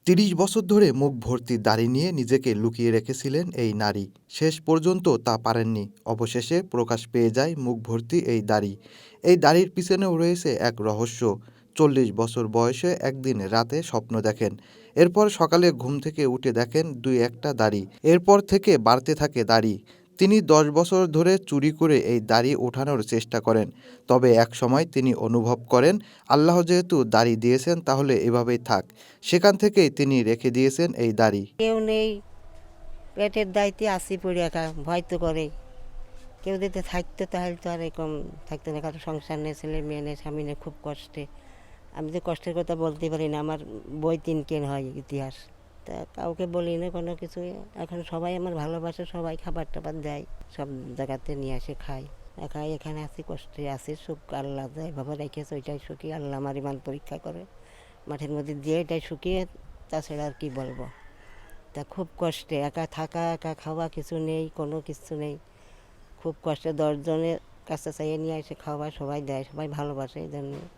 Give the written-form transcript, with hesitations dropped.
৩০ বছর ধরে মুখ ভর্তি দাড়ি নিয়ে নিজেকে লুকিয়ে রেখেছিলেন এই নারী। শেষ পর্যন্ত তা পারেননি। অবশেষে প্রকাশ পেয়ে যায় মুখ ভর্তি এই দাড়ি। এই দাড়ির পিছনেও রয়েছে এক রহস্য। ৪০ বছর বয়সে একদিন রাতে স্বপ্ন দেখেন। এরপর সকালে ঘুম থেকে উঠে দেখেন ২-১টা দাড়ি। এরপর থেকে বাড়তে থাকে দাড়ি। তিনি ১০ বছর ধরে চুরি করে এই দাড়ি ওঠানোর চেষ্টা করেন। তবে একসময় তিনি অনুভব করেন, আল্লাহ যেহেতু দাড়ি দিয়েছেন তাহলে এভাবেই থাক। সেখান থেকেই তিনি রেখে দিয়েছেন এই দাড়ি। কেউ নেই, পেটের দায়িত্বে আসি পড়ে একা, ভয় তো করে। কেউ যদি থাকতো তাহলে তো আর এরকম থাকতো না, কারো সংসার নেই, ছেলে মেয়ে নেই, স্বামী নেই, খুব কষ্টে। আমি তো কষ্টের কথা বলতে পারি না, আমার বই ৩ কেন হয় ইতিহাস। তা কাউকে বলি না কোনো কিছু। এখন সবাই আমার ভালোবাসে, সবাই খাবার টাবার দেয়, সব জায়গাতে নিয়ে এসে খাই। একাই এখানে আছি, কষ্টে আছি, সুখ আল্লাহ দেয়, বাবা রেখেছে ওইটাই সুখী। আল্লাহ আমার ইমান পরীক্ষা করে মাঠের মধ্যে দিয়ে, এটাই সুখী। তাছাড়া আর কি বলবো। তা খুব কষ্টে একা থাকা, একা খাওয়া, কিছু নেই, কোনো কিছু নেই। খুব কষ্টে ১০ জনের কাছে চাইয়ে নিয়ে এসে খাওয়া, সবাই দেয়, সবাই ভালোবাসে এই জন্য।